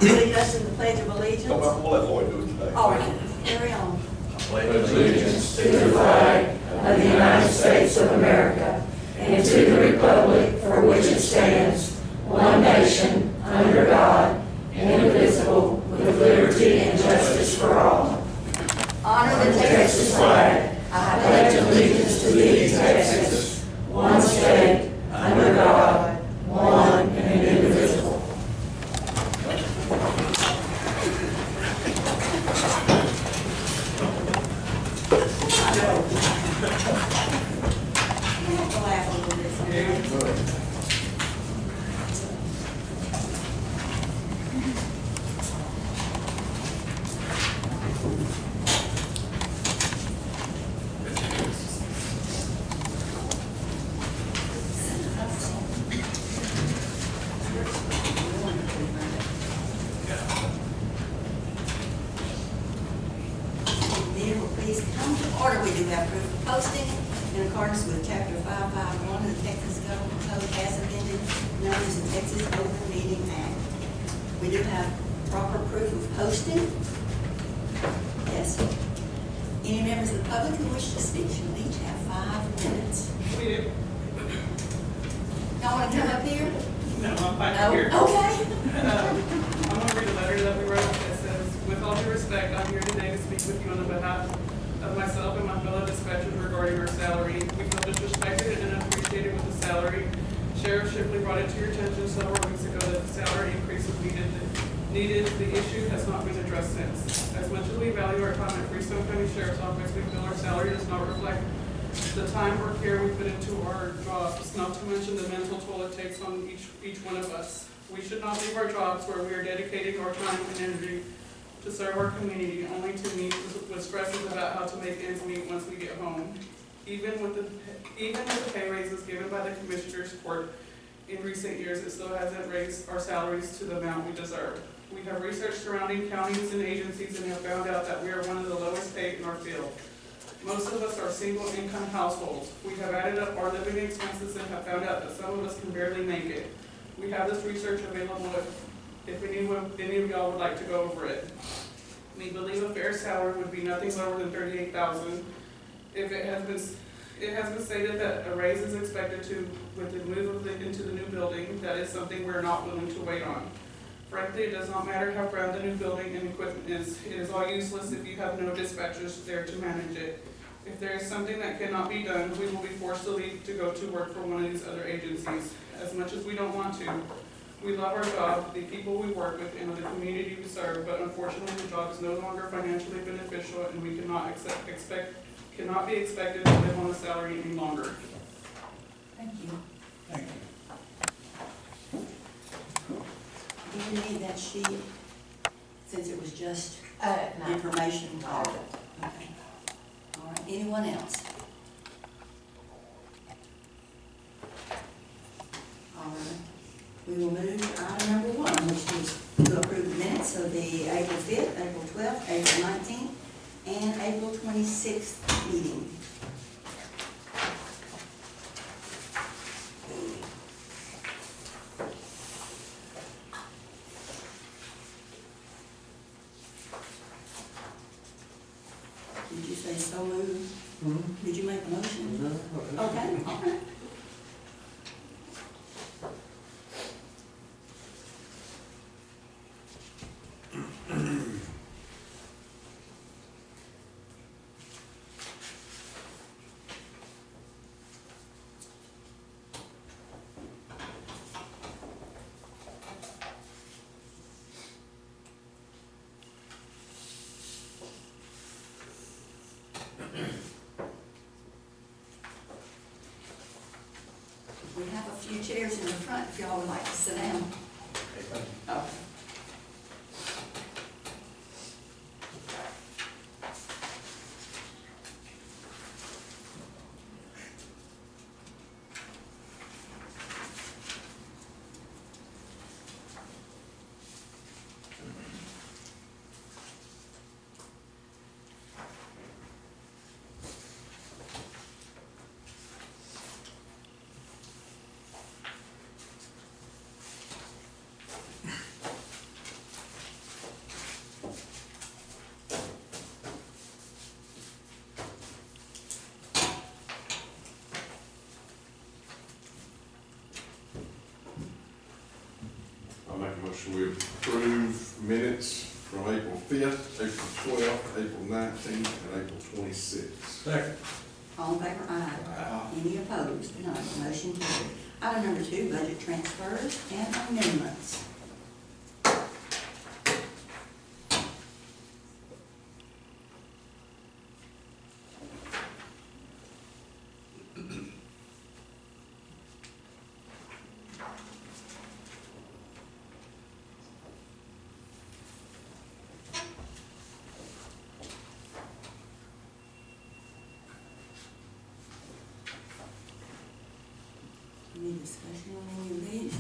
lead us in the Pledge of Allegiance. We'll let Lloyd do it today. All right, carry on. Pledge allegiance to the flag of the United States of America and to the republic for which it stands, one nation, under God, indivisible, with liberty and justice for all. Honor the Texas flag. I pledge allegiance to thee, Texas, one state, under God, one and indivisible. Please come to order. We do have proof of posting in accordance with Chapter 551 of the Texas Government Code as amended, known as the Texas Open Meeting Act. We do have proper proof of posting. Yes. Any members of the public who wish to speak should each have 5 minutes. We do. Y'all want to come up here? No, I'm fine No? here. Okay. I'm going to read a letter that we wrote that says, with all due respect, I'm here today to speak with you on behalf of myself and my fellow dispatchers regarding our salary. We feel disrespected and unappreciated with the salary. Sheriff Shipley brought it to your attention several weeks ago that the salary increase was needed. The issue has not been addressed since. As much as we value our time at Freestone County Sheriff's Office, we feel our salary does not reflect the time or care we put into our jobs, not to mention the mental toll it takes on each one of us. We should not leave our jobs where we are dedicating our time and energy to serve our community, only to meet with stresses about how to make ends meet once we get home. Even with the pay raises given by the Commissioner's Court in recent years, it still hasn't raised our salaries to the amount we deserve. We have researched surrounding counties and agencies and have found out that we are one of the lowest paid in our field. Most of us are single-income households. We have added up our living expenses and have found out that some of us can barely make it. We have this research available if any of y'all would like to go over it. We believe a fair salary would be nothing lower than $38,000. If it has been stated that a raise is expected with the move into the new building, that is something we're not willing to wait on. Frankly, it does not matter how grand the new building and equipment is. It is all useless if you have no dispatchers there to manage it. If there is something that cannot be done, we will be forced to leave to go to work for one of these other agencies. As much as we don't want to, we love our job, the people we work with, and the community we serve, but unfortunately the job is no longer financially beneficial and we cannot be expected to live on a salary any longer. Thank you. Thank you. Do you need that sheet, since it was just No. information? Okay. All right, anyone else? All right. We will move to item number 1, which is to approve the minutes of the April 5th, April 12th, April 19th, and April 26th meeting. Did you say so moved? Mm-hmm. Did you make a motion? No. Okay, all right. We have a few chairs in the front if y'all would like to sit down. Okay. make a motion we approve minutes from April 5th, April 12th, April 19th, and April 26th. Second. All in favor, aye. Aye. Any opposed? None. Motion carried. Item number 2, budget transfers and amendments. Any discussion on any of these?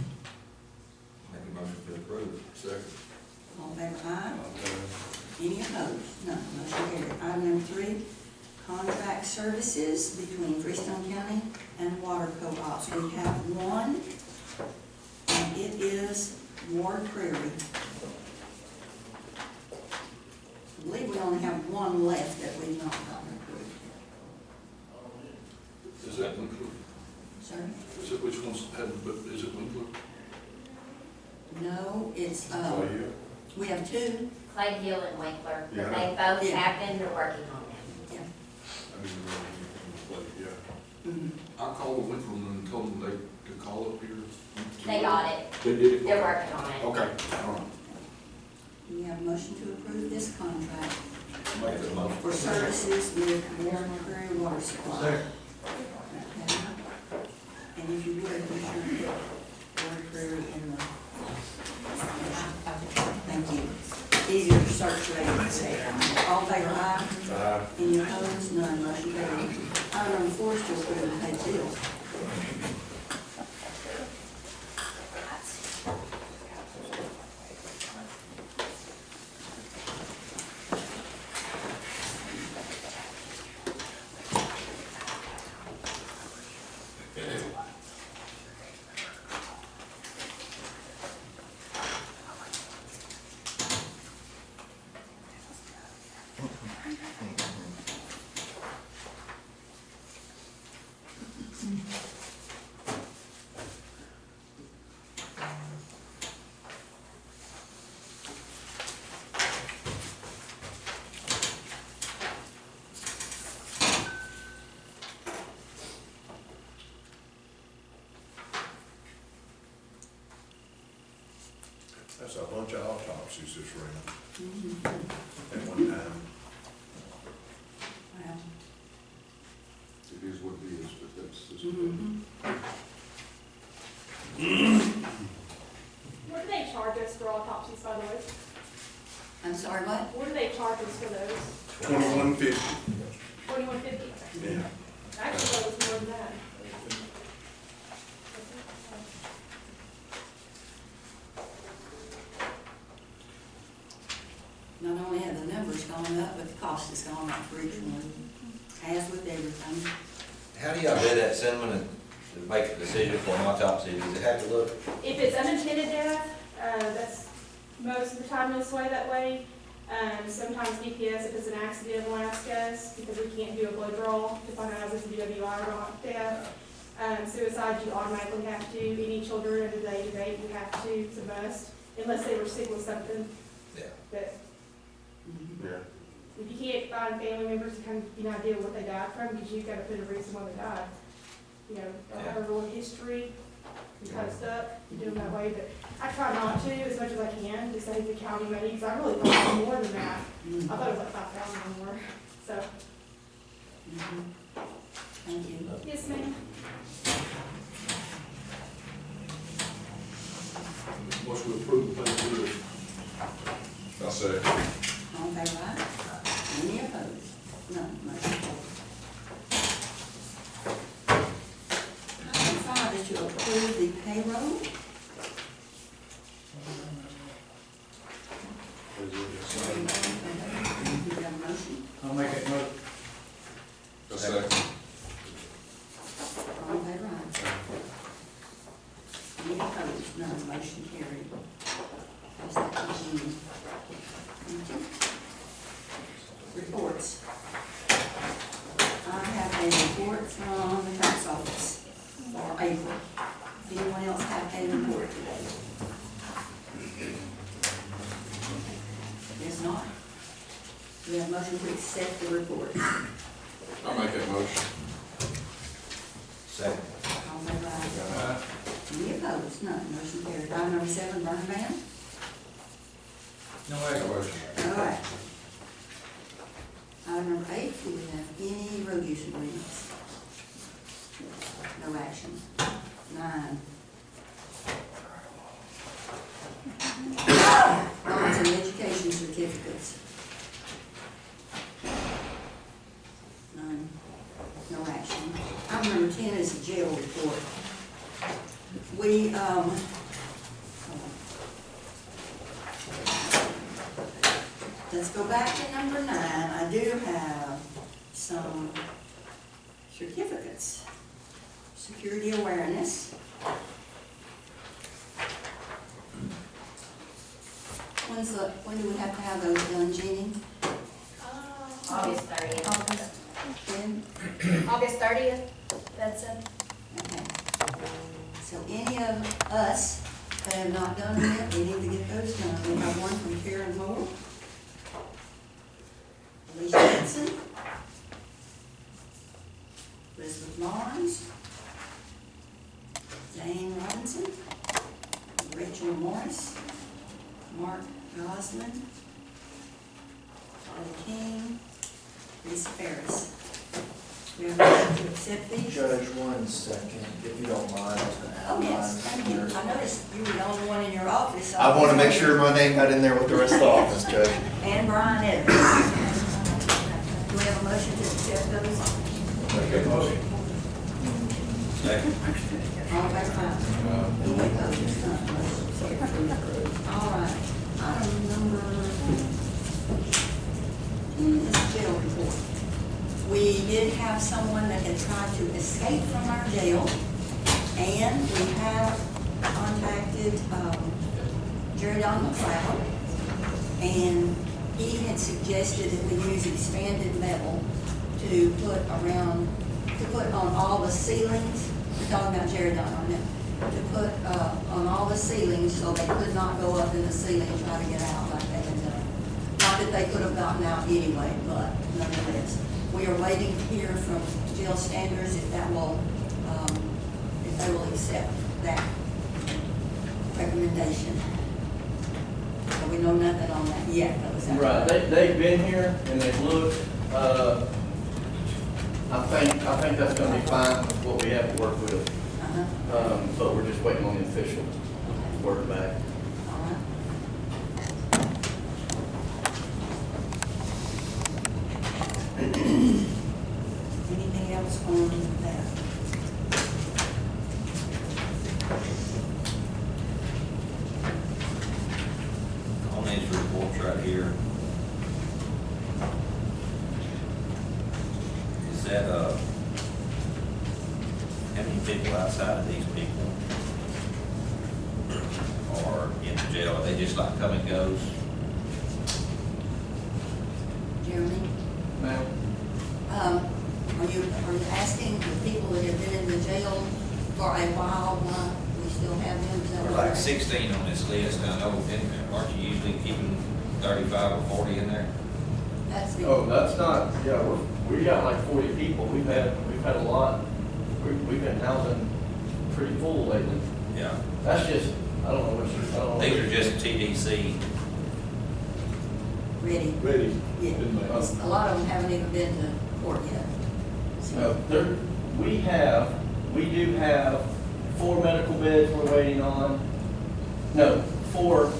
Make a motion to approve. Second. All in favor, aye. Any opposed? None. Motion carried. Item number 3, contract services between Freestone County and water co-ops. We have one, and it is Ward Prairie. I believe we only have one left that we've not gotten approved. Is that Winkler? Sir? Is it, which one's had, but is it Winkler? No, it's, Oh, yeah. we have 2. Clay Hill and Winkler, but Yeah. they both Yeah. have been, they're working on them. Yeah. I mean, yeah. Mhm. I called Winkler and told them they could call up here. They got it, They did it? they're working on it. Okay, all right. We have a motion to approve this contract Make the motion. for services with Ward Prairie Water Supply. Second. Okay. And if you would, Commissioner, Ward Prairie in the, thank you. Easier to search later. All in favor, aye. Aye. Any opposed? None. Motion carried. Item number 4 is to approve the paid bills. That's a bunch of autopsies this round Mhm. at one time. Wow. It is what it is, but that's just. Mhm. What do they charge us for autopsies, by the way? I'm sorry, what? What do they charge us for those? $21.50. $21.50? Yeah. Actually, that was more than that. Not only have the numbers gone up, but the cost has gone up for each one, as with everything. How do y'all do that, Cinnamon, to make a decision for an autopsy? Does it have to look? If it's unintended death, that's most of the time this way that way. Sometimes DPS, if it's an accident, will ask us because we can't do a blood draw to find out if it's a DWI or not death. Suicide, you automatically have to. Any children under the age of 8, you have to. It's a must, unless they were sick with something Yeah. that. Mhm. Yeah. If you can't find family members to kind of get an idea of what they died from, because you've got to put a reason why they died. You know, they'll have a real history, and kind of stuff, you do them that way, but I try not to as much as I can to save the county money, because I really thought it was more than that. I thought it was like 5,000 or more, so, Mhm. Thank you. yes, ma'am. Once we approve the pay bills. I'll say. All in favor, aye? Any opposed? None. Motion carried. Item 5 is to approve the payroll. Do you have a motion? I'll make that motion. I'll second. All in favor, aye? Any opposed? None. Motion carried. Pass that to you. Thank you. Reports. I have a report from the tax office for April. Does anyone else have a report today? motion to accept the report? I'll make that motion. Second. All in favor, aye. Any opposed? None. Motion carried. Item number 7, burn ban. No All right. Item number 8, do we have any road use agreements? No action. 9. Bonds and education certificates. None. No action. Item number 10 is the jail report. We, let's go back to number 9. I do have some certificates. Security awareness. When do we have to have those done, Jeannie? August 30th. When? August 30th, that's it. Okay. So any of us that have not done them yet, we need to get those done. We have one from Karen Moore, Alicia Benson, Elizabeth Barnes, Jane Robinson, Rachel Morris, Mark Gosman, Charlie King, Lisa Ferris. We have a motion to accept these? Judge, 1 second, if you don't mind. Oh, yes, thank you. I noticed you were the only one in your office. So I want to make sure my name got in there with the rest of the office, Judge. And Brian Evans. Do we have a motion to accept those? Make that motion. Second. All in favor, aye. Any opposed? None. Motion carried. All right, item number 10 is jail report. We did have someone that had tried to escape from our jail, and we have contacted Jerry Don McLeod, and he had suggested that we use expanded metal to put on all the ceilings. We're talking about Jerry Don on it. To put on all the ceilings so they could not go up in the ceiling and try to get out like they had done. Not that they could have gotten out anyway, but nonetheless. We are waiting to hear from jail standards if that will, if they will accept that recommendation. So we know nothing on that yet, though, is that Right, they've been here and they've looked, I think that's gonna be fine with what we have to work with. But we're just waiting on the official word back. All right. Anything else on that? On these reports right here, is that, how many people outside of these people are in the jail? Are they just like come and goes? Jeremy? Ma'am? Are you asking the people that have been in the jail for a while, why we still have them? Is that There's what like you're- 16 on this list, I know, aren't you usually keeping 35 or 40 in there? That's the. Oh, that's not, yeah, we got like 40 people. We've had a lot. We've been housing pretty full lately. Yeah. That's just, I don't know what These are just TDC. Ready? Ready. Yeah. Didn't they? A lot of them haven't even been to court yet. We do have 4 medical beds we're waiting on. No, 4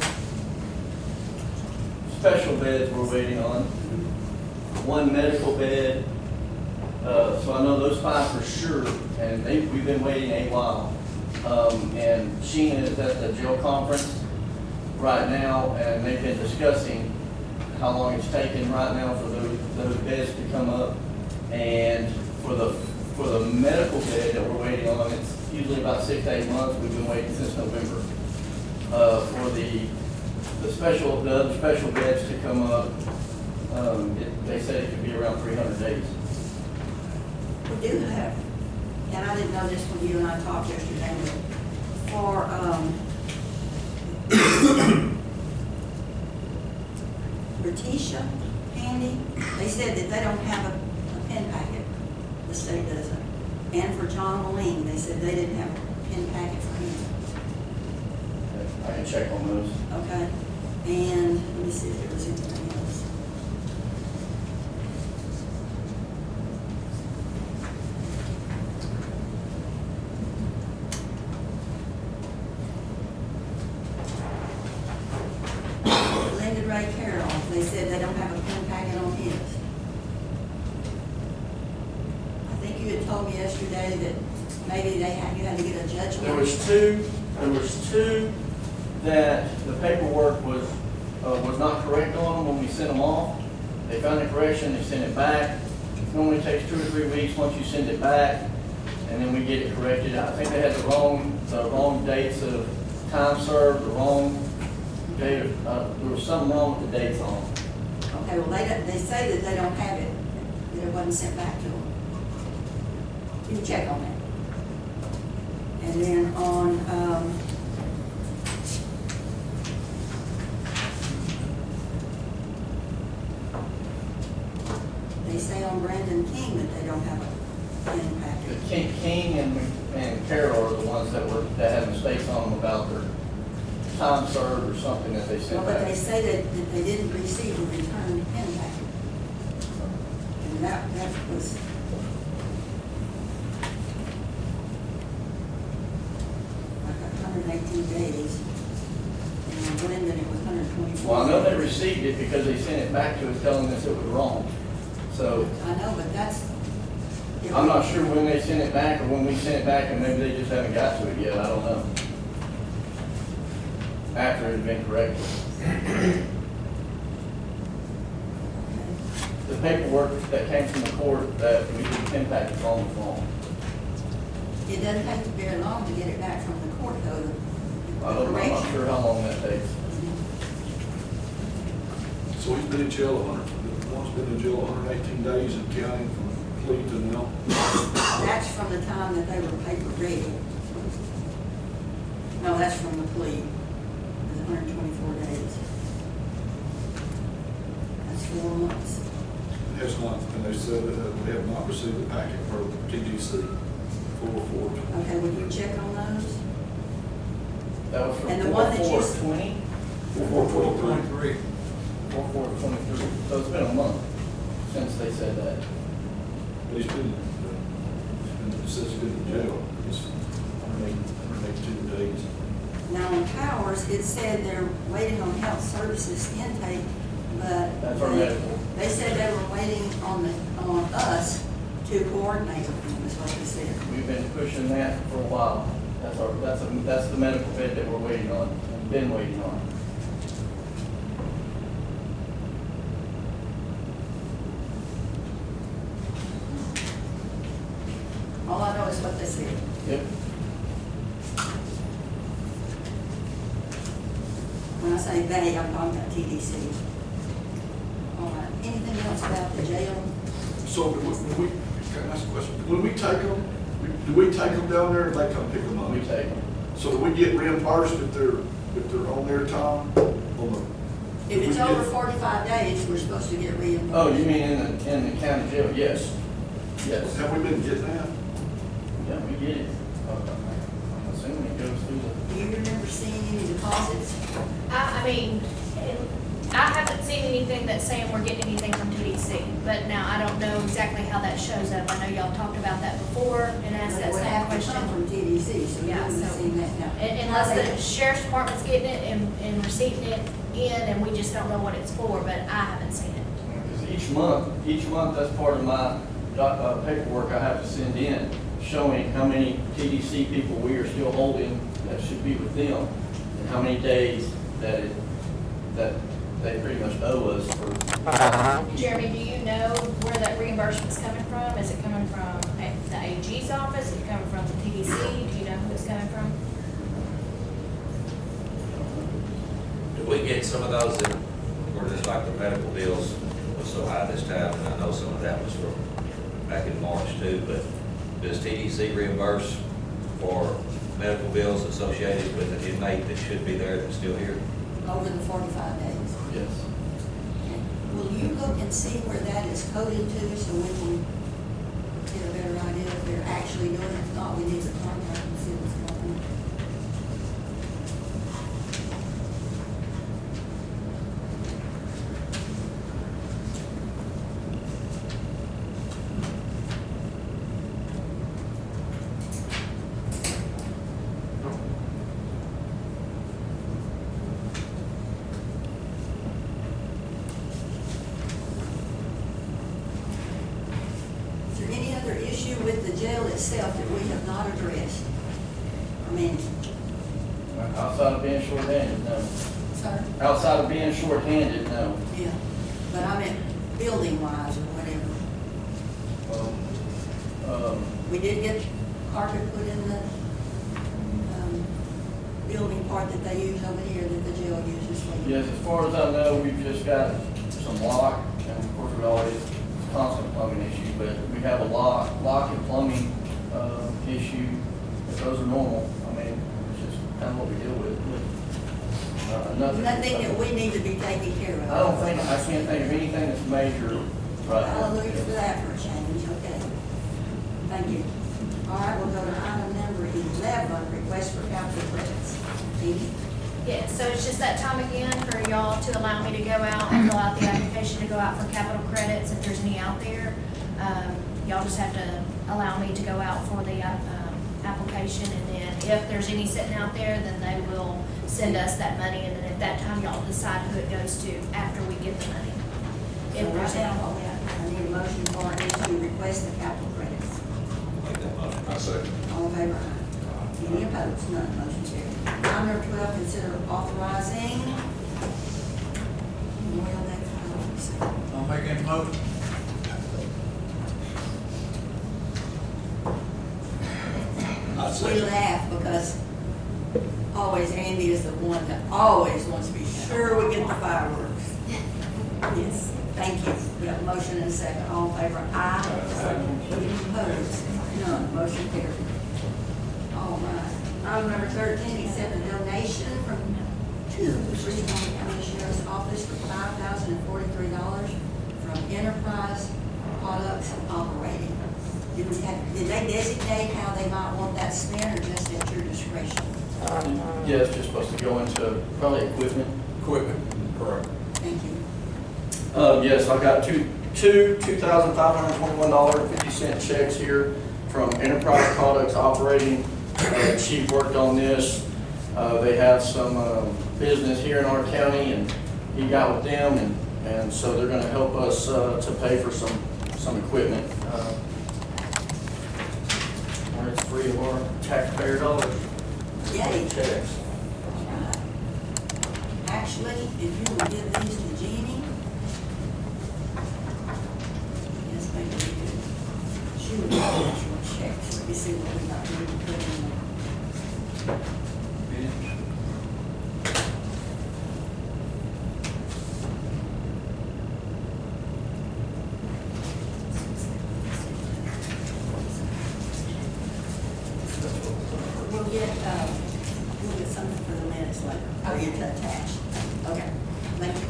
special beds we're waiting on. 1 medical bed. So I know those 5 for sure, and we've been waiting a while. And Sheena is at the jail conference right now, and they've been discussing how long it's taken right now for those beds to come up. And for the medical bed that we're waiting on, it's usually about 6 to 8 months. We've been waiting since November. For the other special beds to come up, they said it could be around 300 days. We do have, and I didn't know this when you and I talked yesterday, but for, Letitia Candy, they said that they don't have a pen packet, the state doesn't. And for John Moline, they said they didn't have a pen packet for him. I can check on those. Okay, and let me see if there was anything else. Linda Ray Carroll, they said they don't have a pen packet on his. I think you had told me yesterday that maybe you had to get a judgment. There was two that the paperwork was not correct on them when we sent them off. They found the correction, they sent it back. It normally takes 2 or 3 weeks once you send it back, and then we get it corrected. I think they had the wrong dates of time served, the wrong date of, there was something wrong with the dates on them. Okay, well, they say that they don't have it, that it wasn't sent back to them. You can check on that. And then on, they say on Brandon King that they don't have a pen packet. King and Carroll are the ones that had mistakes on them about their time served or something that they Well, sent but they back. say that they didn't receive a return pen packet. And that was, like 118 days. And on Glendon, it was 124. Well, I know they received it because they sent it back to us telling us it was wrong. So I know, but that's. I'm not sure when they sent it back or when we sent it back, and maybe they just haven't got to it yet, I don't know. After it had been corrected. The paperwork that came from the court that we did pen package on was wrong. It doesn't take very long to get it back from the court, though. I'm not sure how long that takes. So he's been in jail one's been in jail 118 days and counting from plea to now. That's from the time that they were paper ready. No, that's from the plea. It was 124 days. That's 4 months. Has not, and they said that we have not received the packet for TGC 4. Okay, will you check on those? That was from And the one that you- 4/4/20? 4/4/23. 4/4/23. So it's been a month since they said that. He's been, it says he's been in jail. It's 118 days. Now, on Powers, it said they're waiting on health services intake, but That's our medical. they said they were waiting on us to coordinate with them, is what they said. We've been pushing that for a while. That's the medical bed that we're waiting on, and been waiting on. All I know is what they said. Yep. When I say they, I'm talking about TDC. All right, anything else about the jail? So when we, can I ask a question? When we take them, do we take them down there or they come pick them up? We take them. So do we get reimbursed if they're on their time? If it's over 45 days, we're supposed to get reimbursed. Oh, you mean in the county jail? Yes. Yes. Have we been getting that? Yeah, we get it. I'm assuming it goes through the. Do you remember seeing any deposits? I mean, I haven't seen anything that's saying we're getting anything from TDC, but now I don't know exactly how that shows up. I know y'all talked about that before and asked that It would same have to question. come from TDC, so we Yeah, haven't so- seen that now. Unless the sheriff's department's getting it and receiving it in, and we just don't know what it's for, but I haven't seen it. Because each month, that's part of my paperwork I have to send in, showing how many TDC people we are still holding that should be with them, and how many days that they pretty much owe us for. Jeremy, do you know where that reimbursement's coming from? Is it coming from the AG's office? Is it coming from the TDC? Do you know who it's coming from? Did we get some of those that were just like the medical bills was so high this time, and I know some of that was from back in March too, but does TDC reimburse for medical bills associated with an inmate that should be there that's still here? Over the 45 days. Yes. will you look and see where that is coded to, so we can get a better idea if they're actually doing it? If not, we need to contact and see what's going on. Is there any other issue with the jail itself that we have not addressed? I mean, Outside of being short-handed, no. sir? Outside of being short-handed, no. Yeah, but I meant building wise or whatever. We did get carpet put in the, building part that they use over here that the jail uses for. Yes, as far as I know, we've just got some lock, and of course, we always, constant plumbing issue, but we have a lock and plumbing, issue, but those are normal. I mean, it's just kind of what we deal with. Nothing. Nothing that we need to be taking care of. I can't think of anything that's major right now. Hallelujah for that for a change, okay. Thank you. All right, we'll go to item number 11, request for capital credits. Edie? Yeah, so it's just that time again for y'all to allow me to go out and fill out the application to go out for capital credits if there's any out there. Y'all just have to allow me to go out for the application, and then if there's any sitting out there, then they will send us that money, and then at that time, y'all decide who it goes to after we get the money. So right now, what we have, I need a motion for it to request the capital credits. Make that motion. I second. All in favor, aye. Any opposed? None, motion carried. Item number 12, consider authorizing. Well, that's, I'll make that motion. we laugh because always Andy is the one that always wants to be sure we get the fireworks. Yes, thank you. We have a motion and a second. All in favor, aye. Any opposed? None, motion carried. All right. Item number 13, accept a donation from Richmond County Sheriff's Office for $5,043 from Enterprise Products Operating. Did they designate how they might want that spent, or just at your discretion? Yeah, it's just supposed to go into probably equipment. Correct. Thank you. Yes, I got two $2,521.50 checks here from Enterprise Products Operating. Chief worked on this. They have some business here in our county, and he got with them, and so they're going to help us to pay for some equipment. Where it's free of our taxpayer dollars. Yay. Checks. Actually, if you would give these to Jeannie. Yes, maybe we could. She would have actual checks. Let me see what we got ready to put in there. We'll get something for the minutes later. Oh, you to attach. Okay, thank you.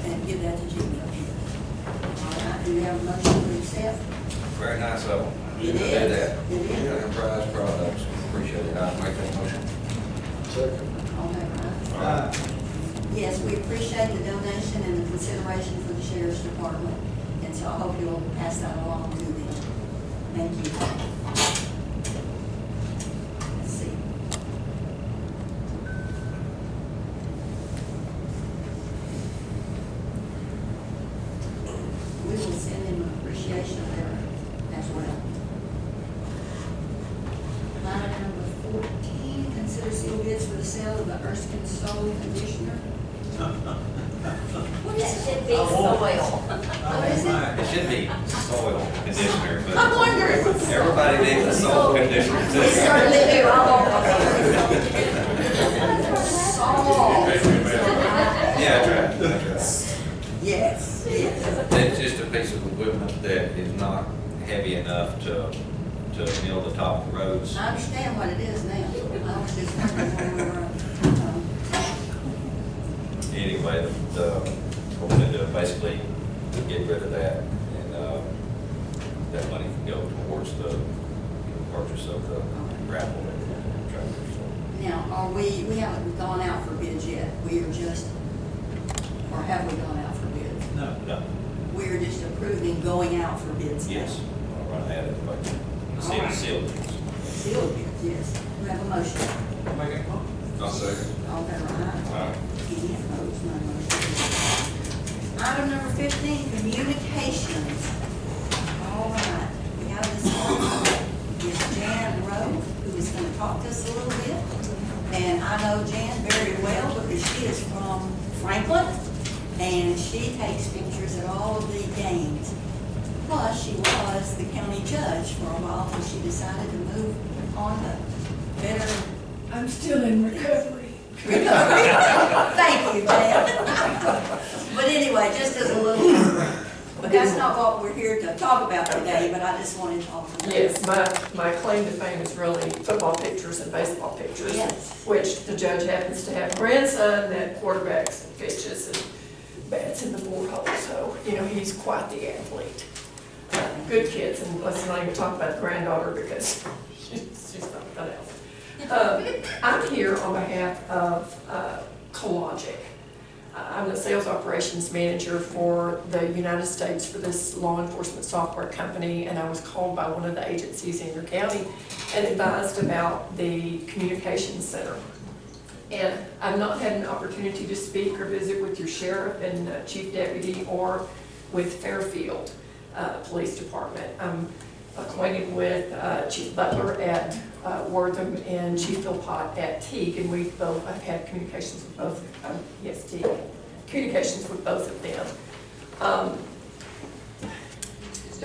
And give that to Jimmy up here. All right, do we have a motion to accept? Very nice of them. It Did is. that. It is. Enterprise Products, appreciate it. I'll make that motion. Second. All in favor? Yes, we appreciate the donation and the consideration for the sheriff's department, and so I hope you'll pass that along to them. Thank you. Let's see. We will send him an appreciation letter as well. Item number 14, consider sealed bids for the sale of the Erskine Soul Conditioner. What That is should it? be soil. What is it? It should be soil conditioner, I'm but wondering. everybody needs a soil conditioner We too. certainly do. I Soul. Yeah, that's right. Yes, yes. It's just a piece of equipment that is not heavy enough to mill the top of the roads. I understand what it is now. I was just wondering when we were, Anyway, what we do basically to get rid of that, and that money can go towards the purchase of the grapple and tractors. Now, we haven't gone out for bids yet. We are just, or have we gone out for bids? No. No, We are just approving going out for bids now. yes, I'll run ahead of it, All right. sealed. Sealed bids, yes. We have a motion. I'll make it motion. I'll second. All in favor, aye? Aye. Any opposed, none motion carries. Item number 15, communications. All right, we have this one, Miss Jan Rowe, who is going to talk to us a little bit. And I know Jan very well because she is from Franklin, and she takes pictures at all of the games. Plus, she was the county judge for a while until she decided to move on to better. I'm still in recovery. Thank you, Jan. But anyway, just as a little, but that's not what we're here to talk about today, but I just wanted to talk about. Yes, my claim to fame is really football pictures and baseball pictures. Yes. Which the judge happens to have a grandson that quarterbacks and pitches and bats in the borehole, so, you know, he's quite the athlete. Good kids, and let's not even talk about the granddaughter because she's something else. I'm here on behalf of CollLogic. I'm the sales operations manager for the United States for this law enforcement software company, and I was called by one of the agencies in your county and advised about the communications center. And I've not had an opportunity to speak or visit with your sheriff and chief deputy or with Fairfield Police Department. I'm acquainted with Chief Butler at Wortham and Chief Philpott at Teague, and we both, I've had communications with both, Teague, communications with both of them.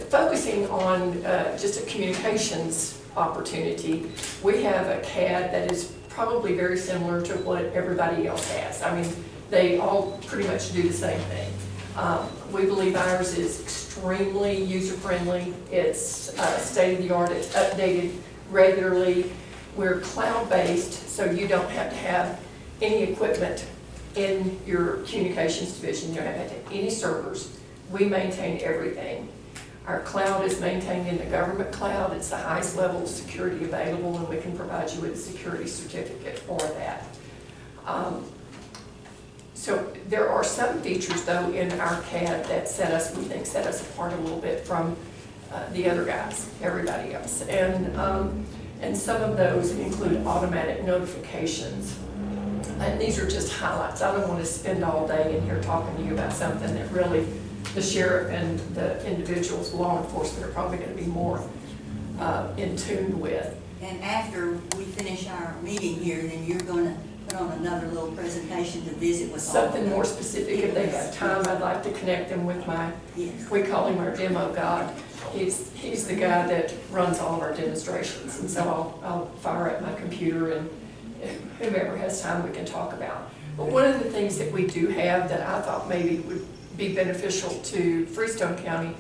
Focusing on just a communications opportunity, we have a CAD that is probably very similar to what everybody else has. I mean, they all pretty much do the same thing. We believe ours is extremely user-friendly. It's state-of-the-art. It's updated regularly. We're cloud-based, so you don't have to have any equipment in your communications division. You don't have to have any servers. We maintain everything. Our cloud is maintained in the government cloud. It's the highest level of security available, and we can provide you with a security certificate for that. So there are some features, though, in our CAD that we think set us apart a little bit from the other guys, everybody else. And some of those include automatic notifications. And these are just highlights. I don't want to spend all day in here talking to you about something that really the sheriff and the individuals, law enforcement, are probably going to be more in tune with. And after we finish our meeting here, then you're going to put on another little presentation to visit with all of Something them. more specific, if they have time, I'd like to connect them with we call him our demo god. He's the guy that runs all of our demonstrations, and so I'll fire up my computer, and whomever has time we can talk about. But one of the things that we do have that I thought maybe would be beneficial to Freestone County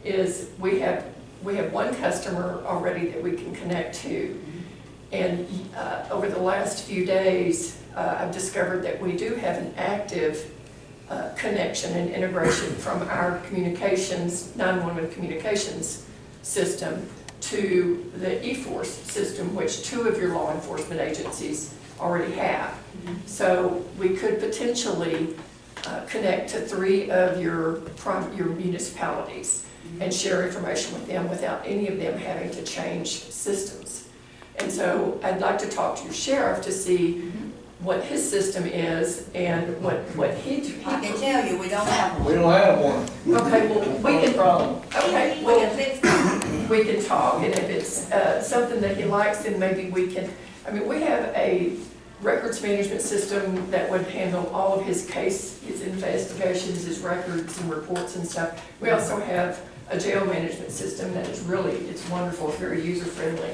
is we have one customer already that we can connect to. And over the last few days, I've discovered that we do have an active connection and integration from our communications, 911 communications system to the eForce system, which 2 of your law enforcement agencies already have. So we could potentially connect to 3 of your municipalities and share information with them without any of them having to change systems. And so I'd like to talk to your sheriff to see what his system is and what he. I can tell you, we don't have one. We don't have one. Okay, well, we can. Problem. Okay, We can fix it. we can talk, and if it's something that he likes, then maybe we can. I mean, we have a records management system that would handle all of his case, his investigations, his records and reports and stuff. We also have a jail management system that is it's wonderful, it's very user-friendly,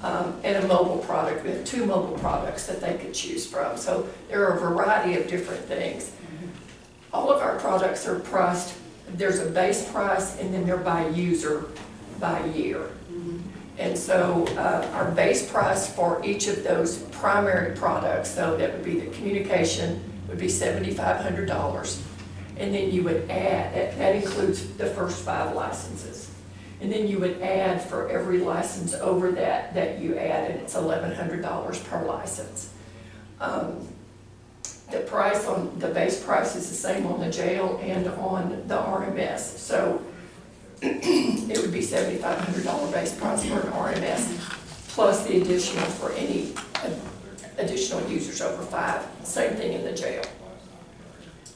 and a mobile product. We have 2 mobile products that they could choose from. So there are a variety of different things. All of our products are priced, there's a base price, and then they're by user, by year. And so our base price for each of those primary products, so that would be the communication, would be $7,500. And then you would add, that includes the first 5 licenses. And then you would add for every license over that you add, and it's $1,100 per license. The price on, the base price is the same on the jail and on the RMS. So it would be $7,500 base price for an RMS, plus the additional for any additional users over 5. Same thing in the jail.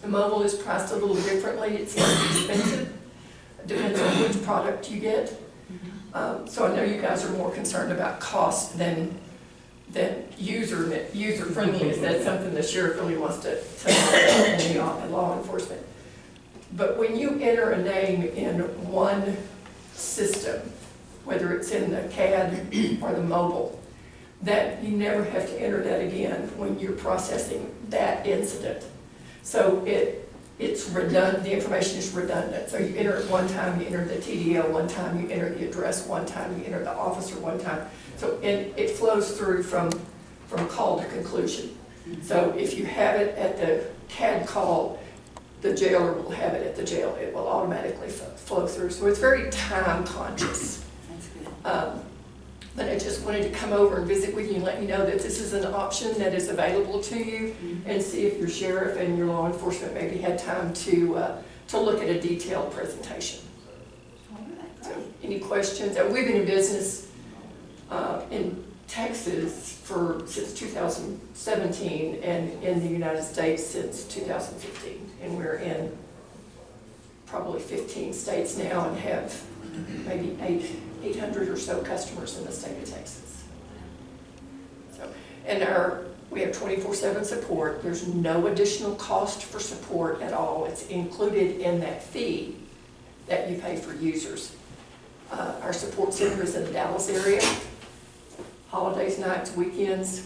The mobile is priced a little differently. It's less expensive. It depends on which product you get. So I know you guys are more concerned about cost than user friendliness. That's something the sheriff really wants to and the law enforcement. But when you enter a name in one system, whether it's in the CAD or the mobile, that you never have to enter that again when you're processing that incident. So it's redundant, the information is redundant. So you enter it one time, you enter the TDL one time, you enter the address one time, you enter the officer one time. So it flows through from call to conclusion. So if you have it at the CAD call, the jailer will have it at the jail. It will automatically flow through. So it's very time conscious. That's good. But I just wanted to come over and visit with you and let you know that this is an option that is available to you, and see if your sheriff and your law enforcement maybe had time to look at a detailed presentation. All right, So, great. any questions? We've been in business in Texas since 2017, and in the United States since 2015. And we're in probably 15 states now and have maybe 800 or so customers in the state of Texas. So, and we have 24/7 support. There's no additional cost for support at all. It's included in that fee that you pay for users. Our support center is in the Dallas area. Holidays, nights, weekends.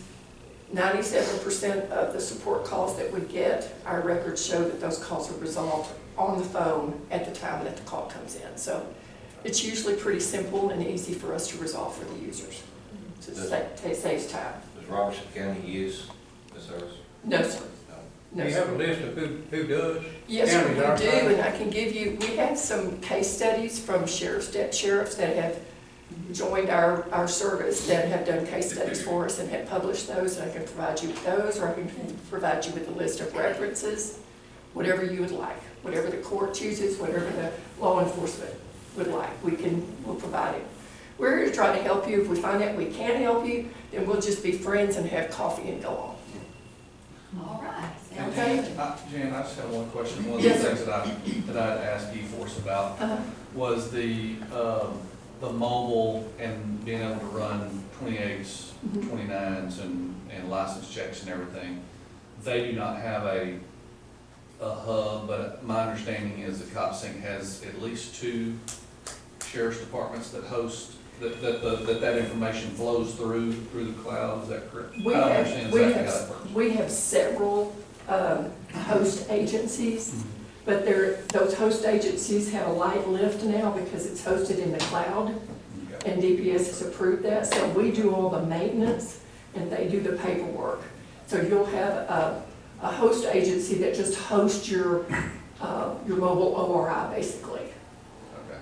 97% of the support calls that we get, our records show that those calls are resolved on the phone at the time that the call comes in. So it's usually pretty simple and easy for us to resolve for the users. So it saves time. Does Robertson County use the service? No, sir. Do No, you have sir. a list of who does? Yes, sir, Counties our we do, size? and I can give you, we have some case studies from sheriffs that have joined our service that have done case studies for us and have published those, and I can provide you with those, or I can provide you with a list of references, whatever you would like, whatever the court chooses, whatever the law enforcement would like, we'll provide it. We're here to try to help you. If we find out we can't help you, then we'll just be friends and have coffee and go on. All right. Okay. Jan, I just have one question. One of Yes, the sir. things that I'd asked eForce about was the mobile and being able to run 28s, 29s, and license checks and everything. They do not have a hub, but my understanding is that CopSync has at least 2 sheriff's departments that host that information flows through the cloud. Is that correct? I don't understand exactly how that works. We have several host agencies, but those host agencies have a light lift now because it's hosted in the cloud, and DPS has approved that. So we do all the maintenance, and they do the paperwork. So you'll have a host agency that just hosts your mobile ORI, basically. Okay.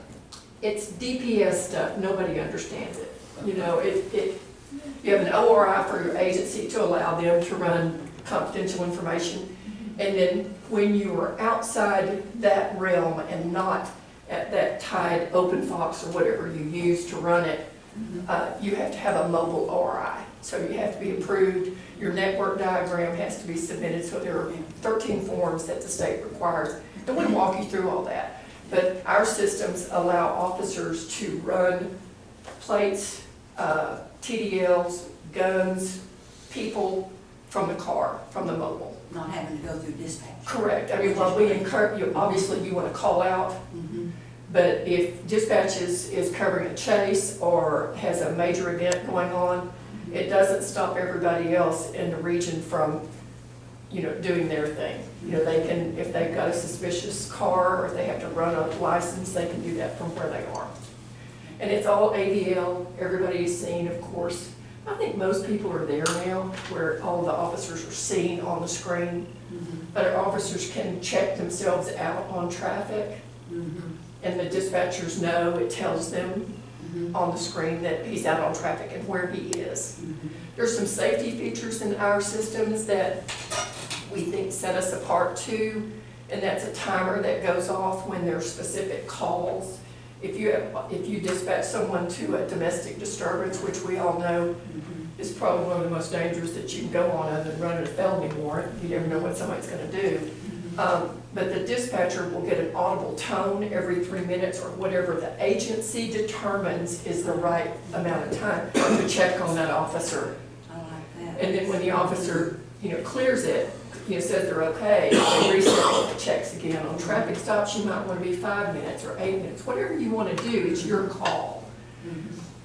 It's DPS stuff, nobody understands it. You know, you have an ORI for your agency to allow them to run confidential information. And then when you are outside that realm and not at that tied OpenFox or whatever you use to run it, you have to have a mobile ORI. So you have to be approved. Your network diagram has to be submitted. So there are 13 forms that the state requires. I don't want to walk you through all that. But our systems allow officers to run plates, TDLs, guns, people from the car, from the mobile. Not having to go through dispatch. Correct. I mean, while we encourage you, obviously you want to call out, but if dispatch is covering a chase or has a major event going on, it doesn't stop everybody else in the region from, doing their thing. They can, if they've got a suspicious car or if they have to run a license, they can do that from where they are. And it's all ADL. Everybody is seen, of course. I think most people are there now, where all the officers are seen on the screen. But our officers can check themselves out on traffic, and the dispatchers know, it tells them on the screen that he's out on traffic and where he is. There's some safety features in our systems that we think set us apart too, and that's a timer that goes off when there's specific calls. If you dispatch someone to a domestic disturbance, which we all know is probably one of the most dangerous that you can go on other than running a felony warrant, you never know what somebody's gonna do. But the dispatcher will get an audible tone every 3 minutes or whatever the agency determines is the right amount of time to check on that officer. I like that. And then when the officer, clears it, says they're okay, they reset the checks again. On traffic stops, you might want to be 5 minutes or 8 minutes, whatever you want to do, it's your call.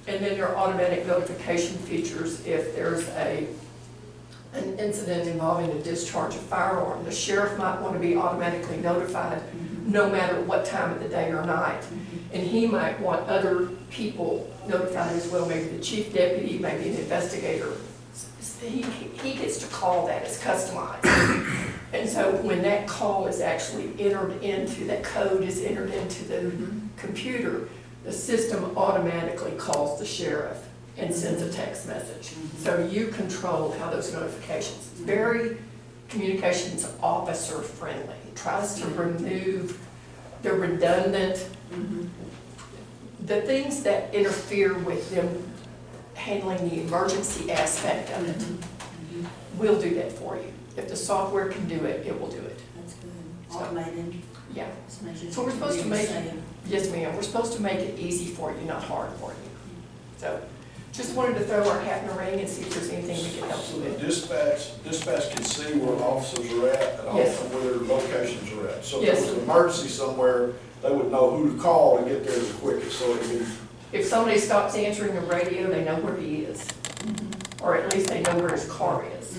And then there are automatic notification features if there's an incident involving the discharge of firearm. The sheriff might want to be automatically notified no matter what time of the day or night. And he might want other people notified as well, maybe the chief deputy, maybe an investigator. He gets to call that, it's customized. And so when that call is actually entered into, that code is entered into the computer, the system automatically calls the sheriff and sends a text message. So you control how those notifications, very communications officer friendly. It tries to remove the redundant, the things that interfere with them handling the emergency aspect of it. We'll do that for you. If the software can do it, it will do it. That's good. Automated. Yeah. Just makes it So we're supposed to make really it, yes ma'am, we're supposed to make it easy for you, not hard for you. So just wanted to throw our hat in the ring and see if there's anything we can help you with. Dispatch can see where the officers are at and Yes. also where their locations are at. So if Yes. there's an emergency somewhere, they would know who to call and get there the quickest, so it'd be. If somebody stops answering the radio, they know where he is. Or at least they know where his car is.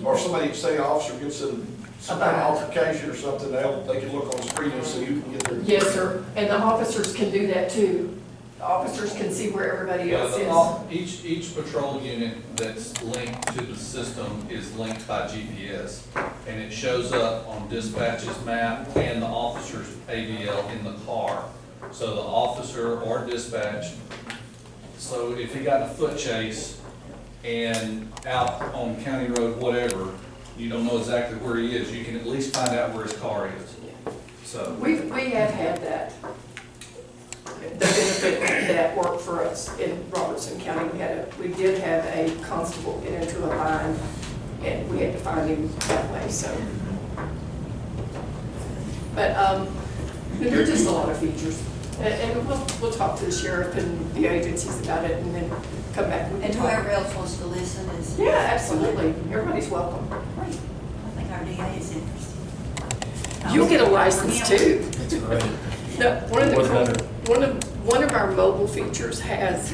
Or somebody, say an officer gets in some kind of About. altercation or something, they can look on the screen and see who can get there. Yes, sir. And the officers can do that too. The officers can see where everybody else is. Each patrol unit that's linked to the system is linked by GPS, and it shows up on dispatch's map and the officer's AVL in the car. So the officer or dispatch, so if he got in a foot chase and out on county road, whatever, you don't know exactly where he is, you can at least find out where his car is. So We have had that. The benefit that worked for us in Robertson County, we did have a constable get into a bind, and we had to find him that way, so. But, there are just a lot of features. And we'll talk to the sheriff and the agencies about it and then come back. And whoever else wants to listen is. Yeah, absolutely. Everybody's welcome. Great. I think our DA is interested. You'll get a license too. That's great. No, What about one of our mobile features has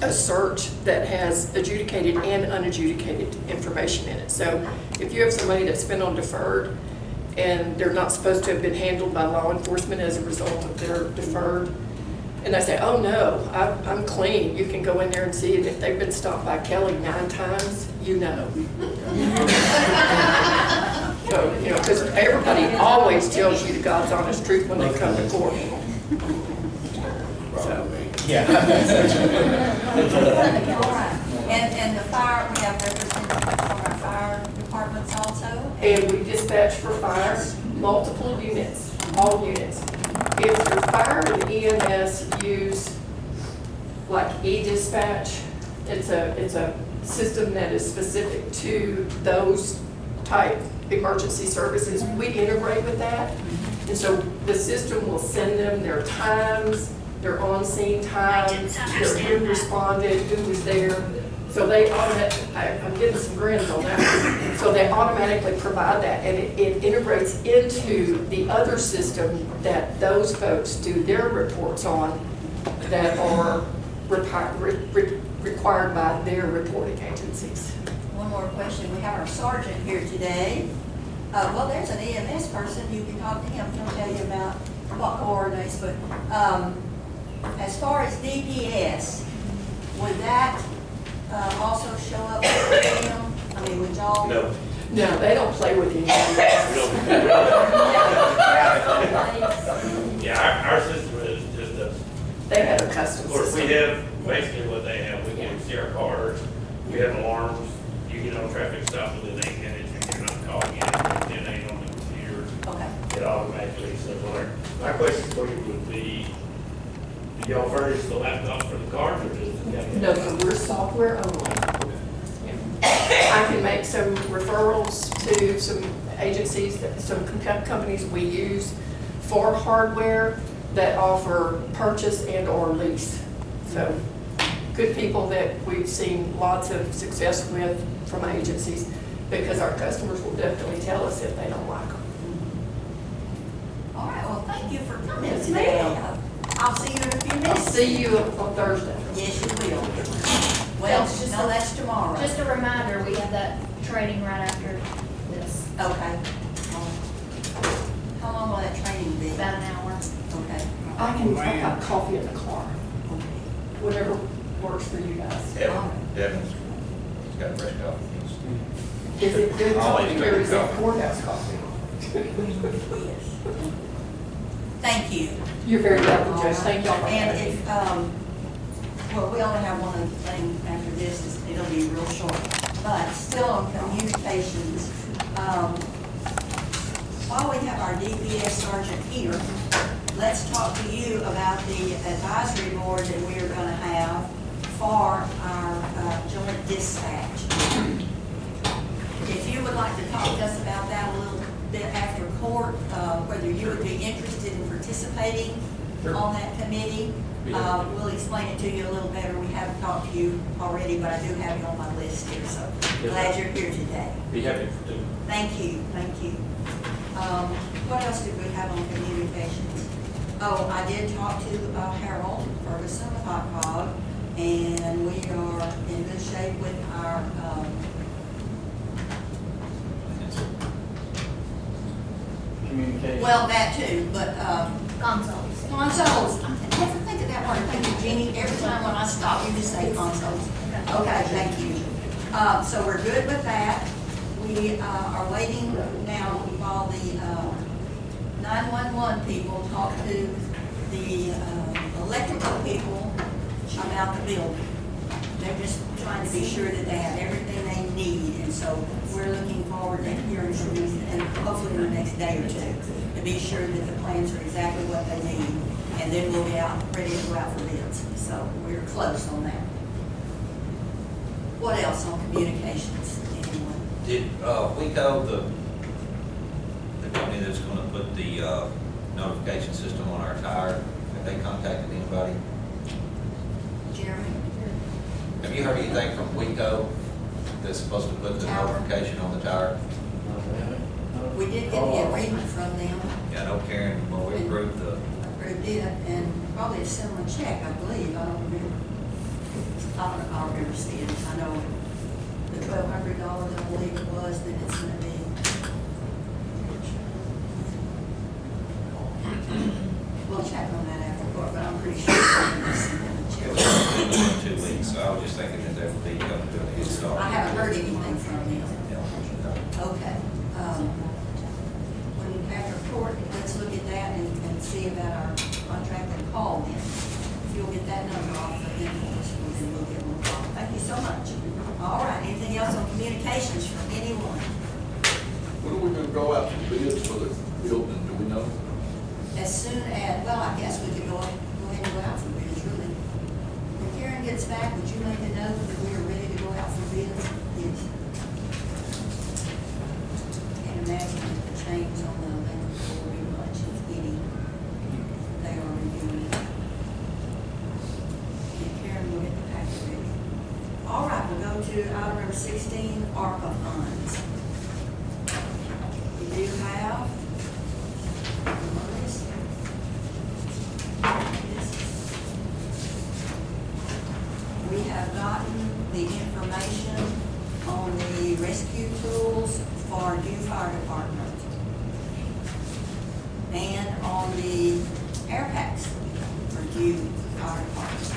a search that has adjudicated and unadjudicated information in it. So if you have somebody that's been on deferred and they're not supposed to have been handled by law enforcement as a result of their deferred, and they say, oh no, I'm clean, you can go in there and see it. If they've been stopped by Kelly 9 times, you know. So, because everybody always tells you the God's honest truth when they come to court. So, Yeah. All right. And the fire, we have representatives from our fire departments also. and we dispatch for fire, multiple units, all units. If your fire and EMS use like e-dispatch, it's a system that is specific to those type emergency services. We integrate with that. And so the system will send them their times, their on-scene times, their who responded, who was there. So they automatically, I'm getting some grins on that. So they automatically provide that, and it integrates into the other system that those folks do their reports on that are required by their reporting agencies. One more question. We have our sergeant here today. Well, there's an EMS person. You can talk to him. He'll tell you about what coordinates. But as far as DPS, would that also show up for them? I mean, would y'all? No. No, they don't play with you. Yeah, our system is just a, They have a custom of course, we system. have basically what they have. We can see our cars, we have alarms, you get on traffic stops within 8 minutes, and you're not calling it, it ain't on the computer. Okay. It automatically says alert. My question for you would be, do y'all furnish the laptops for the cars, or does the county? No, so we're software only. I can make some referrals to some agencies, some companies we use for hardware that offer purchase and or lease. So good people that we've seen lots of success with from agencies, because our customers will definitely tell us if they don't like them. All right, well, thank you for coming Yes, today. ma'am. I'll see you in a few I'll minutes. see you on Thursday. Yes, you will. Well, That's just no, a- that's tomorrow. Just a reminder, we have that training right after this, Okay. How long will that training be? about an hour. Okay. I've got coffee in the car, whatever works for you guys. Devin's got fresh coffee. Is it good Always coffee good or is it coffee. courthouse coffee? Yes. Thank you. You're very welcome, Judge. Thank y'all for And having me. if, well, we only have one other thing after this, it'll be real short. But still on communications, while we have our DPS sergeant here, let's talk to you about the advisory board that we are gonna have for our joint dispatch. If you would like to talk to us about that a little bit after court, whether you would be interested in participating on that committee, we'll explain it to you a little better. We haven't talked to you already, but I do have you on my list here, so glad you're here today. Be happy to. Thank you, thank you. What else did we have on communications? Oh, I did talk to Harold Ferguson with Hot Cog, and we are in good shape with our, Communication. well, that too, but, Consoles. consoles. I never think of that word. Thank you, Jeannie. Every time when I stop, you just say consoles. Okay, thank you. So we're good with that. We are waiting now while the 911 people talk to the electrical people about the building. They're just trying to be sure that they have everything they need, and so we're looking forward to hearing from them, and hopefully in the next day or two, to be sure that the plans are exactly what they need, and then we'll be out, ready to go out for bids. So we're close on that. What else on communications? Anyone? Did, WECO, the company that's gonna put the, notification system on our tire, have they contacted anybody? Jeremy? Have you heard anything from WECO that's supposed to put the Tower. notification on the tire? We did get the agreement from them, Yeah, I know Karen, when we approved the, approved it, and probably a similar check, I believe. I don't remember. I'll remember seeing it. I know the $1,200, I believe it was, that it's gonna be. We'll check on that after court, but I'm pretty sure it's gonna be sent in the it check. was 2 weeks, so I was just thinking that that would be coming to a good start. I haven't heard anything from them. Yeah. Okay. When after court, let's look at that and see about our contract and call them. If you'll get that number off of them, then we'll give them a call. Thank you so much. All right, anything else on communications from anyone? When are we gonna go out to bids for the building, do we know? As soon as, well, I guess we could go ahead and go out for bids, really. When Karen gets back, would you make a note that we are ready to go out for bids? Yes. Can't imagine that the change on the electrical will be much, if any. They are reviewing it. And Karen will get the packet ready. All right, we'll go to item number 16, ARPA funds. We do have we have gotten the information on the rescue tools for Dew Fire Department and on the air packs for Dew Fire Department.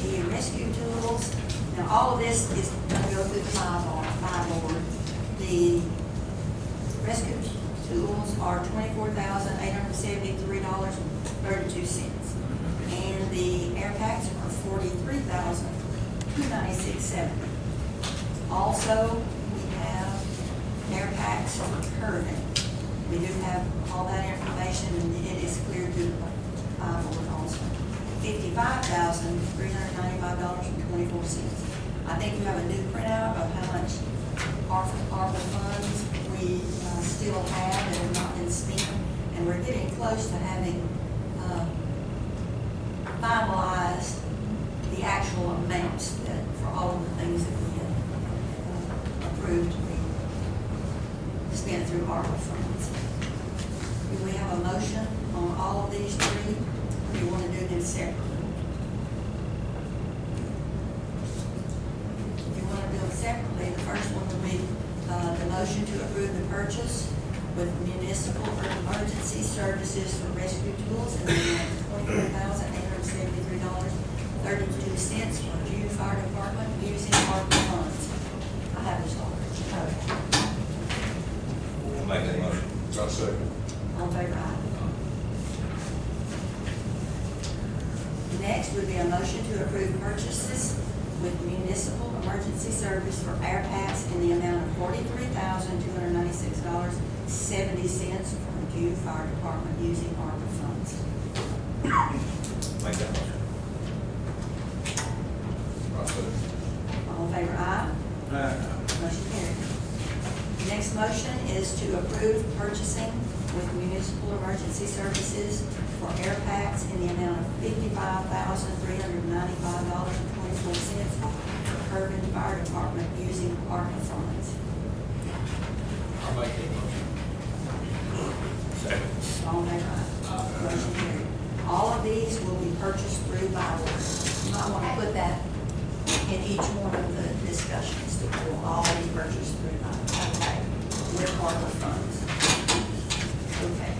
The rescue tools, Now, all of this is going to go through the buy board. The rescue tools are $24,873.32. And the air packs are $43,296.70. Also, we have air packs for curving. We do have all that information, and it is cleared through the buy board also. $55,395.24. I think you have a new printout of how much ARPA funds we still have that have not been spent, and we're getting close to having finalized the actual amounts that for all of the things that we have approved to be spent through ARPA funds. Do we have a motion on all of these three, or do you want to do them separately? If you want to do them separately, the first one would be the motion to approve the purchase with municipal emergency services for rescue tools in the amount of $24,873.32 for June Fire Department using ARPA funds. I have this already. I'll make that motion. I'll second. All in favor, aye. Next would be a motion to approve purchases with municipal emergency service for air packs in the amount of $43,296.70 from June Fire Department using ARPA funds. Make that motion. I'll second. All in favor, aye. Motion carried. The next motion is to approve purchasing with municipal emergency services for air packs in the amount of $55,395.24 for Urban Fire Department using ARPA funds. I'll make that motion. Second. All in favor, aye. Motion carried. All of these will be purchased through buy order. You might want to put that in each one of the discussions, that will all be purchased through buy order. Okay. With ARPA funds. Okay.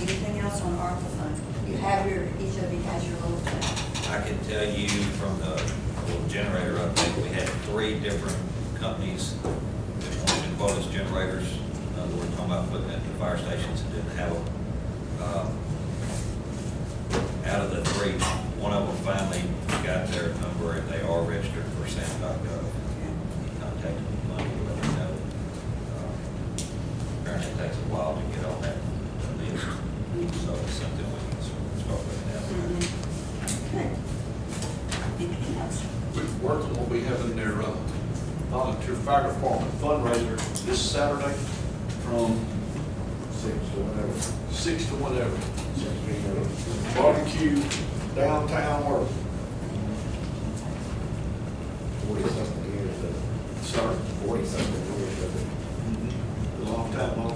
Anything else on ARPA funds? You have your, each of you has your little tab. I can tell you from the little generator update, we had 3 different companies that wanted to quote us generators. We're talking about putting at the fire stations and didn't have them. Out of the 3, one of them finally got their number and they are registered for SAM.gov. He contacted me Monday to let me know. Apparently it takes a while to get on that list, so it's something we can start looking at. Good. Anything else? Worthing will be having their volunteer fire department fundraiser this Saturday from 6 to whatever. 6 to whatever. Barbecue downtown Worth. 40-something years of it. Sir. 40-something years of it. A long time. All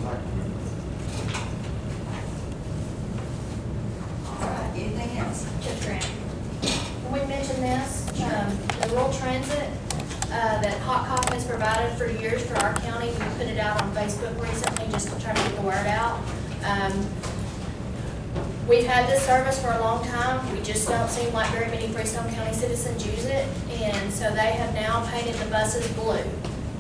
right, anything else? Judge Grant, when we mentioned this, the rural transit, that Hot Coffee has provided for years for our county, we put it out on Facebook recently just to try to get the word out. We've had this service for a long time. We just don't seem like very many Freestone County citizens use it. And so they have now painted the buses blue.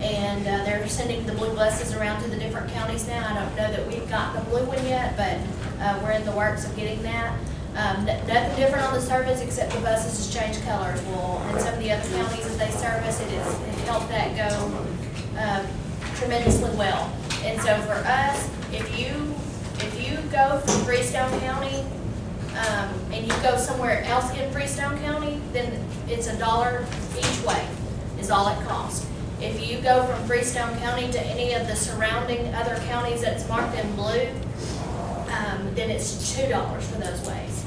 And they're sending the blue buses around to the different counties now. I don't know that we've gotten the blue one yet, but we're in the works of getting that. Nothing different on the service except the buses just change colors. Well, in some of the other counties that they service, it helped that go tremendously well. And so for us, if you go from Freestone County and you go somewhere else in Freestone County, then it's $1 each way is all it costs. If you go from Freestone County to any of the surrounding other counties that's marked in blue, then it's $2 for those ways,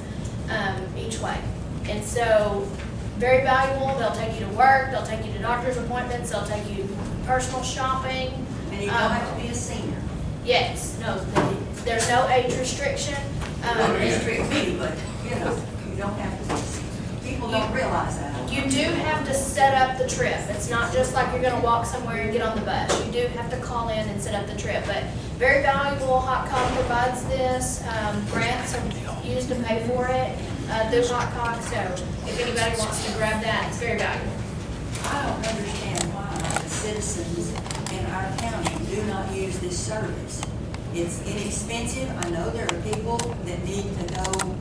each way. And so, very valuable. They'll take you to work, they'll take you to doctor's appointments, they'll take you personal shopping. And you don't have to be a senior. Yes, no, there's no age restriction. Not restrict me, but, you know, you don't have to be a senior. People don't realize that. You do have to set up the trip. It's not just like you're gonna walk somewhere and get on the bus. You do have to call in and set up the trip, but very valuable. Hot Cock provides this. Grants are used to pay for it through Hot Cock, so if anybody wants to grab that, it's very valuable. I don't understand why the citizens in our county do not use this service. It's inexpensive. I know there are people that need to go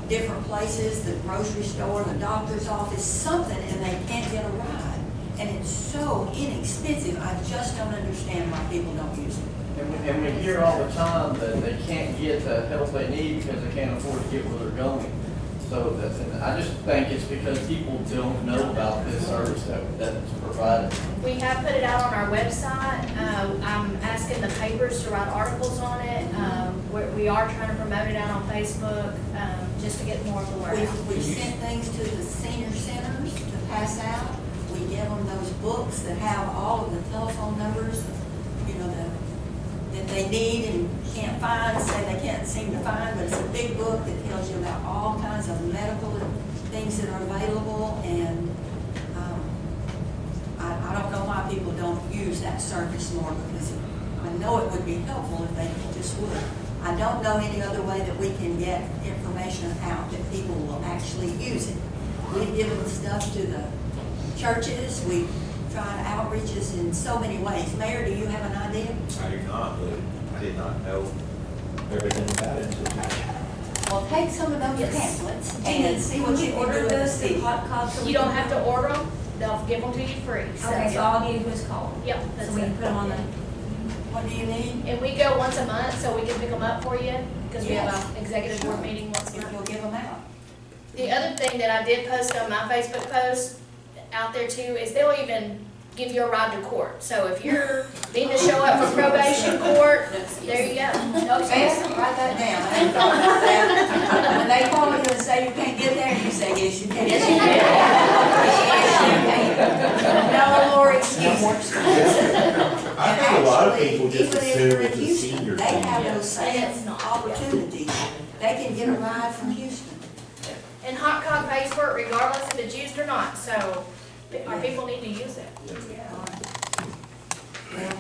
different places, the grocery store, the doctor's office, something, and they can't get a ride. And it's so inexpensive. I just don't understand why people don't use it. And we hear all the time that they can't get the help they need because they can't afford to get where they're going. So that's, and I just think it's because people don't know about this service that's provided. We have put it out on our website. I'm asking the papers to write articles on it. We are trying to promote it out on Facebook, just to get more of the word out. We've sent things to the senior centers to pass out. We give them those books that have all of the telephone numbers, you know, that they need and can't find, say they can't seem to find, but it's a big book that tells you about all kinds of medical things that are available, and I don't know why people don't use that service more, because I know it would be helpful if they just would. I don't know any other way that we can get information out that people will actually use it. We've given stuff to the churches, we've tried outreaches in so many ways. Mayor, do you have an idea? I do not, but I did not know everything about it until today. Well, take some of those pamphlets and see what you can order do. this at hot coffee. You don't have to order them, they'll give them to you free. Okay, so all you do is call. Yep, So that's we can it. put them on the. What do you need? And we go once a month, so we can pick them up for you, because we have Yes. an executive board meeting once a If month. you'll give them out. The other thing that I did post on my Facebook post out there too is they'll even give you a ride to court. So if you're needing to show up for probation court, there you go. No expense. Beth, write that down. I hadn't thought about that. When they call you and say you can't get there, you say, yes, you can. Yes, you can. Yes, you can. No more excuses. I think a lot of people just Even if assume they're in it's a Houston, senior they thing. have those same It's not. opportunities. They can get a ride from Houston. And Hot Cog pays for it regardless if it's used or not, so our people need to use it. Well,